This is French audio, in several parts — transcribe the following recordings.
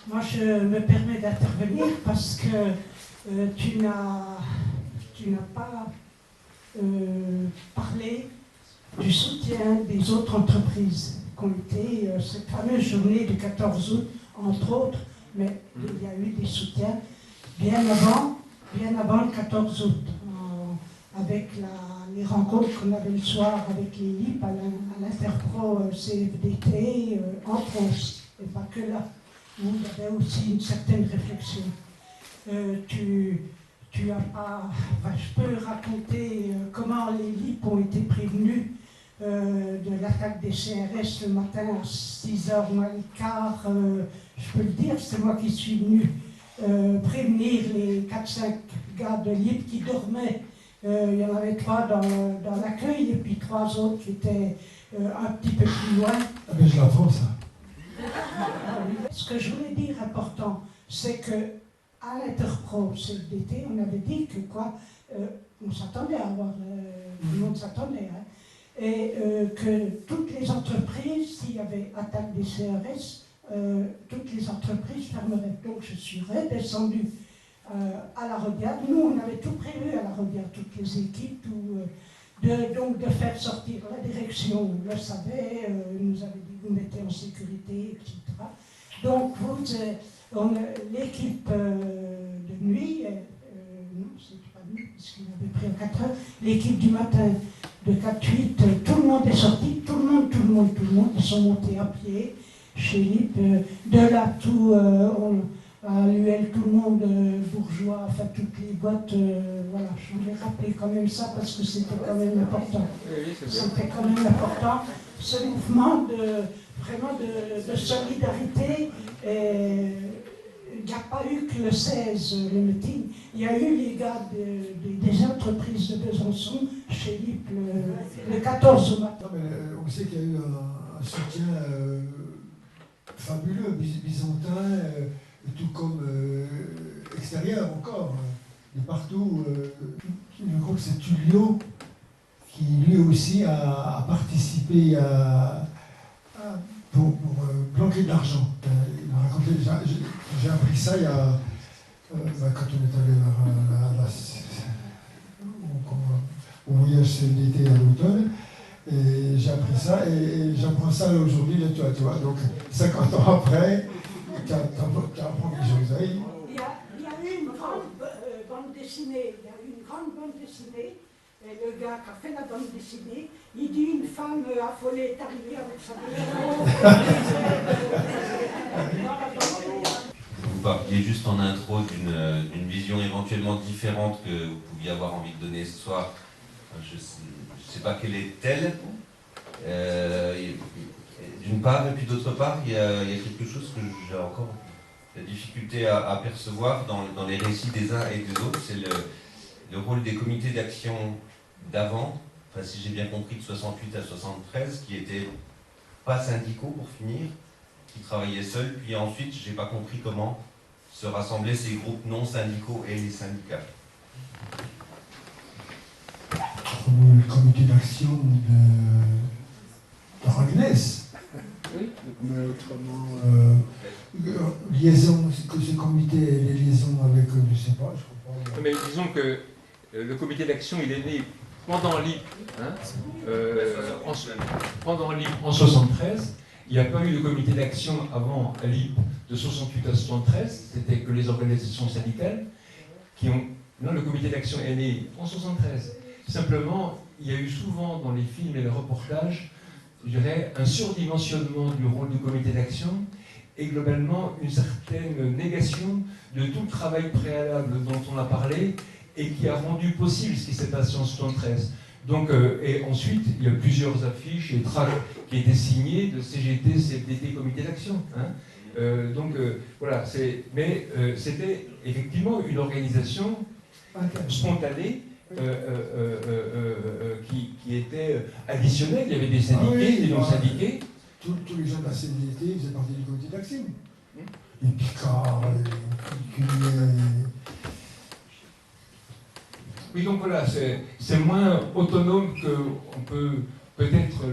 Moi, je me permets d'intervenir parce que tu n'as pas parlé du soutien des autres entreprises qui ont été cette fameuse journée du 14 août, entre autres, mais il y a eu des soutiens bien avant le 14 août, avec les rencontres qu'on avait le soir avec les LIP à l'Interpro CFDT, entre autres, et pas que là, où il y avait aussi une certaine réflexion. Tu as pas, je peux raconter comment les LIP ont été prévenus de l'attaque des CRS le matin à 6h moins le quart. Je peux le dire, c'est moi qui suis venu prévenir les 4-5 gars de LIP qui dormaient. Il y en avait 3 dans l'accueil et puis 3 autres qui étaient un petit peu plus loin. Ah ben je l'apprends ça. Ce que je voulais dire important, c'est que à l'Interpro CFDT, on avait dit que on s'attendait à avoir, tout le monde s'attendait, hein, et que toutes les entreprises, s'il y avait attaque des CRS, toutes les entreprises fermeraient. Donc je suis redescendue à la Rodiade. Nous, on avait tout prévu à la Rodiade, toutes les équipes, donc de faire sortir la direction, on le savait, nous avait dit vous mettez en sécurité, etc. Donc l'équipe de nuit, non, c'est pas nuit, puisqu'il avait pris à 4 heures, l'équipe du matin de 4-8, tout le monde est sorti, tout le monde, ils sont montés à pied chez LIP, de là tout, à l'UL, tout le monde, bourgeois, enfin toutes les boîtes, voilà, je voulais rappeler quand même ça parce que c'était quand même important. C'était quand même important, ce mouvement vraiment de solidarité. Il n'y a pas eu que le 16, le meeting, il y a eu les gars des entreprises de Besançon chez LIP le 14 au matin. Non, mais on sait qu'il y a eu un soutien fabuleux, byzantin, tout comme extérieur encore, de partout. Je crois que c'est Tullio qui lui aussi a participé pour planquer de l'argent. Il m'a raconté, j'ai appris ça il y a, quand on est allé au voyage CFDT à l'automne. Et j'ai appris ça et j'apprends ça aujourd'hui de toi, tu vois. Donc 50 ans après, tu apprends des choses. Il y a eu une grande bande dessinée, et le gars qui a fait la bande dessinée, il dit une femme affolée est arrivée avec sa Vous parliez juste en intro d'une vision éventuellement différente que vous pouviez avoir envie de donner ce soir. Je ne sais pas quelle est-elle, d'une part, et puis d'autre part, il y a quelque chose que j'ai encore la difficulté à percevoir dans les récits des uns et des autres, c'est le rôle des comités d'action d'avant, enfin si j'ai bien compris de 68 à 73, qui étaient pas syndicaux pour finir, qui travaillaient seuls, puis ensuite j'ai pas compris comment se rassemblaient ces groupes non syndicaux et les syndicats. Le comité d'action de Ragnès. Oui. Mais autrement, liaison, ce comité, les liaisons avec, je sais pas, je crois pas. Mais disons que le comité d'action, il est né pendant l'IP, hein, pendant l'IP en 73. Il n'y a pas eu de comité d'action avant l'IP de 68 à 73. C'était que les organisations syndicales qui ont... Non, le comité d'action est né en 73. Simplement, il y a eu souvent dans les films et les reportages, je dirais, un surdimensionnement du rôle du comité d'action et globalement une certaine négation de tout le travail préalable dont on a parlé et qui a rendu possible ce qui s'est passé en 73. Donc, et ensuite, il y a plusieurs affiches et tracts qui étaient signés de CGT, CFDT, comité d'action. Hein. Voilà, mais c'était effectivement une organisation spontanée qui était additionnelle. Il y avait des syndiqués, des non-syndiqués. Tous les gens de la CFDT faisaient partie du comité d'action. Les Picards, les Oui, donc voilà, c'est moins autonome qu'on peut peut-être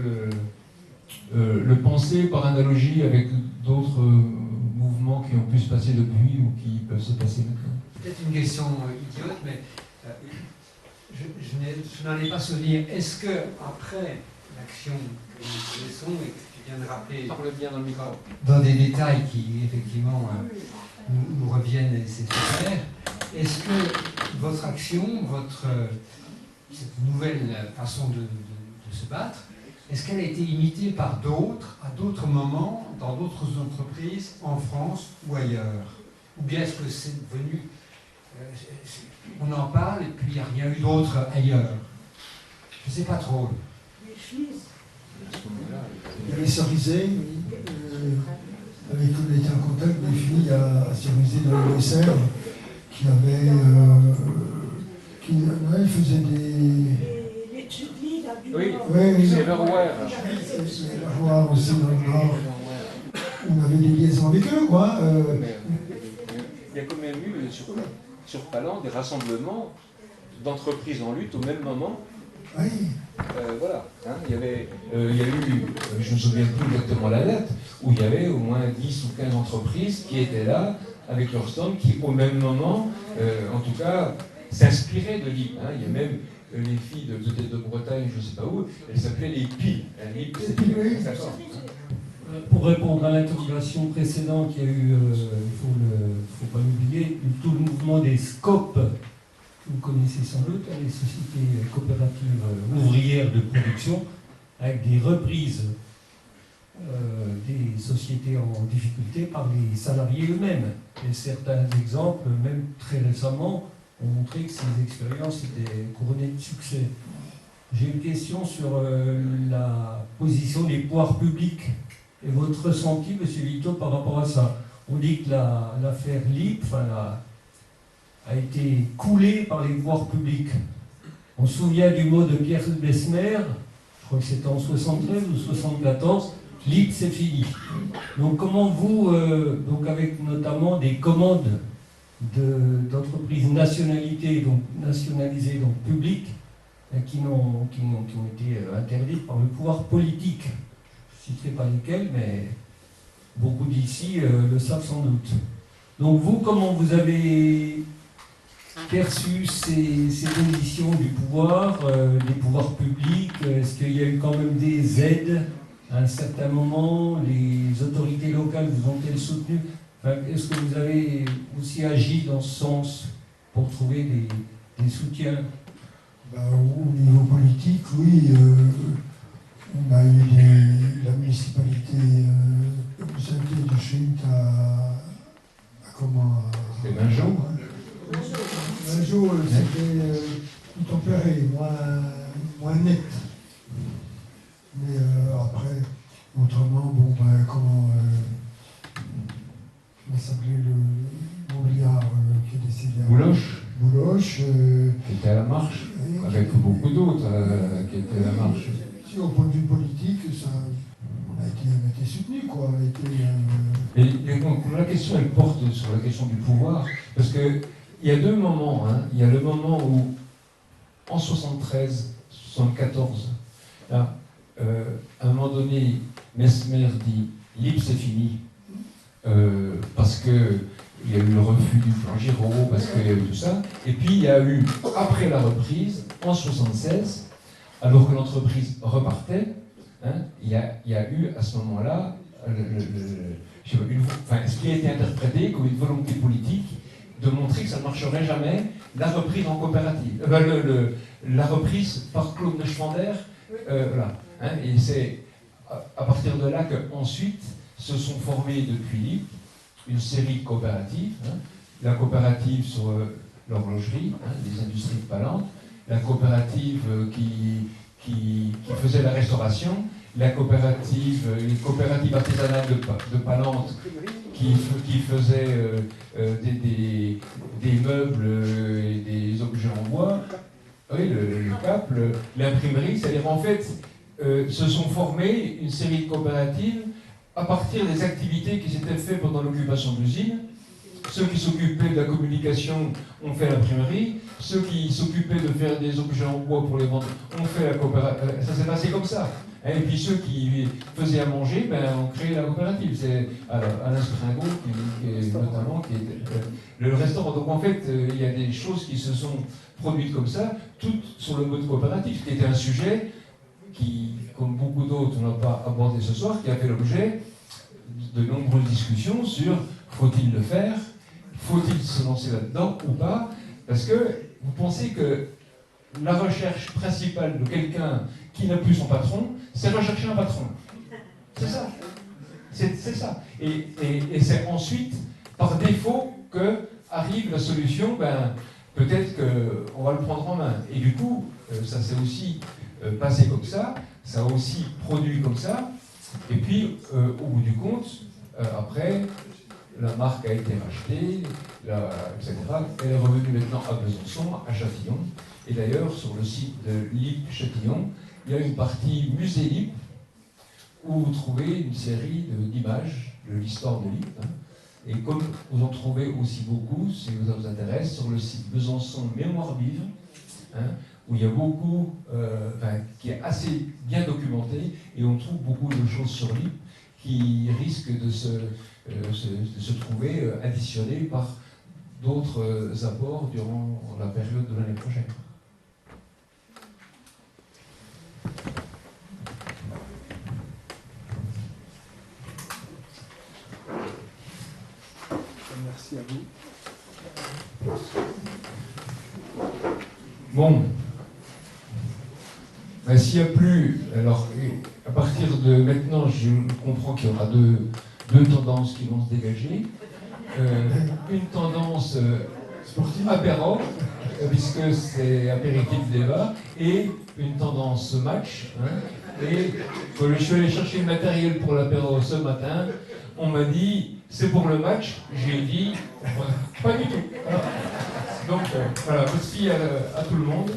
le penser par analogie avec d'autres mouvements qui ont pu se passer depuis ou qui peuvent se passer maintenant. Peut-être une question idiote, mais je n'en ai pas souvenir. Est-ce que après l'action que nous connaissons et que tu viens de rappeler, Parle bien dans le micro. dans des détails qui effectivement nous reviennent et c'est super, est-ce que votre action, cette nouvelle façon de se battre, est-ce qu'elle a été imitée par d'autres, à d'autres moments, dans d'autres entreprises, en France ou ailleurs? Ou bien est-ce que c'est devenu... on en parle et puis il n'y a rien eu d'autre ailleurs? Je ne sais pas trop. Il y avait Cerizay, avec qui on était en contact, des filles à Cerizay dans le Auxerre, qui avaient. Ils faisaient des. Oui, c'est le roi. Le roi aussi dans le Nord. On avait des liaisons avec eux, quoi. Il y a quand même eu sur Palan des rassemblements d'entreprises en lutte au même moment. Oui. Voilà. Hein, il y a eu, je ne me souviens plus exactement la date, où il y avait au moins 10 ou 15 entreprises qui étaient là avec leur stand, qui au même moment, en tout cas, s'inspiraient de l'IP. Hein. Il y a même les filles peut-être de Bretagne, je ne sais pas où, elles s'appelaient les PI. L'IP, c'est d'accord. Pour répondre à l'interrogation précédente, il y a eu, faut pas l'oublier, tout le mouvement des SCOP. Vous connaissez sans doute les sociétés coopératives ouvrières de production, avec des reprises des sociétés en difficulté par les salariés eux-mêmes. Et certains exemples, même très récemment, ont montré que ces expériences étaient couronnées de succès. J'ai une question sur la position des pouvoirs publics et votre ressenti, M. Vito, par rapport à ça. On dit que l'affaire LIP, a été coulée par les pouvoirs publics. On se souvient du mot de Pierre Besmer, je crois que c'était en 73 ou 74, LIP c'est fini. Donc comment vous, donc avec notamment des commandes d'entreprises nationalisées, donc publiques, qui ont été interdites par le pouvoir politique. Je ne citerai pas lesquelles, mais beaucoup d'ici le savent sans doute. Donc vous, comment vous avez perçu ces positions du pouvoir, des pouvoirs publics? Est-ce qu'il y a eu quand même des aides à un certain moment? Les autorités locales vous ont-elles soutenu? Est-ce que vous avez aussi agi dans ce sens pour trouver des soutiens? Au niveau politique, oui. On a eu la municipalité de Chute à comment? C'était Mingeot. Mingeot, c'était plus tempéré, moins net. Mais après, autrement, comment s'appelait le mobiliard qui est décédé? Bouloche. Qui était à la marche, avec beaucoup d'autres qui étaient à la marche. Si au point de vue politique, on a été soutenu, quoi. Et la question, elle porte sur la question du pouvoir, parce qu'il y a deux moments. Hein. Il y a le moment où, en 73, 74, là, à un moment donné, Mesmer dit « LIP, c'est fini », parce que il y a eu le refus du plan Giraud, parce qu'il y a eu tout ça. Et puis il y a eu, après la reprise, en 76, alors que l'entreprise repartait, hein, il y a eu à ce moment-là ce qui a été interprété comme une volonté politique de montrer que ça ne marcherait jamais, la reprise en coopérative. La reprise par Claude Neuschwander, voilà. Hein, et c'est à partir de là qu'ensuite se sont formées depuis l'IP une série de coopératives, hein, la coopérative sur l'horlogerie, hein, les industries de Palanque, la coopérative qui faisait la restauration, les coopératives artisanales de Palanque qui faisaient des meubles et des objets en bois, oui, le CAP, l'imprimerie, c'est-à-dire en fait se sont formées une série de coopératives à partir des activités qui s'étaient faites pendant l'occupation de l'usine. Ceux qui s'occupaient de la communication ont fait l'imprimerie, ceux qui s'occupaient de faire des objets en bois pour les vendre ont fait la coopérative. Ça s'est passé comme ça. Et puis ceux qui faisaient à manger, ont créé la coopérative. C'est Alain Springot et notamment qui est le restaurant. Donc en fait, il y a des choses qui se sont produites comme ça, toutes sur le mode coopératif, qui était un sujet qui, comme beaucoup d'autres, on n'a pas abordé ce soir, qui a fait l'objet de nombreuses discussions sur faut-il le faire, faut-il se lancer là-dedans ou pas, parce que vous pensez que la recherche principale de quelqu'un qui n'a plus son patron, c'est rechercher un patron. C'est ça. C'est ça. Et c'est ensuite, par défaut, que arrive la solution, ben, peut-être qu'on va le prendre en main. Et du coup, ça s'est aussi passé comme ça a aussi produit comme ça. Et puis, au bout du compte, après, la marque a été rachetée, etc. Elle est revenue maintenant à Besançon, à Châtillon. Et d'ailleurs, sur le site de LIP Châtillon, il y a une partie musée LIP où vous trouvez une série d'images de l'histoire de LIP. Hein. Et comme vous en trouvez aussi beaucoup, si ça vous intéresse, sur le site Besançon Mémoire Vive, hein, où il y a beaucoup, qui est assez bien documenté, et on trouve beaucoup de choses sur LIP qui risquent de se trouver additionnées par d'autres apports durant la période de l'année prochaine. Merci à vous. Bon. Ben, s'il n'y a plus, alors à partir de maintenant, je comprends qu'il y aura deux tendances qui vont se dégager. Une tendance apéro, puisque c'est apéritif débat, et une tendance match. Hein, et quand je suis allé chercher le matériel pour l'apéro ce matin, on m'a dit c'est pour le match. J'ai dit pas du tout. Voilà. Donc voilà, merci à tout le monde.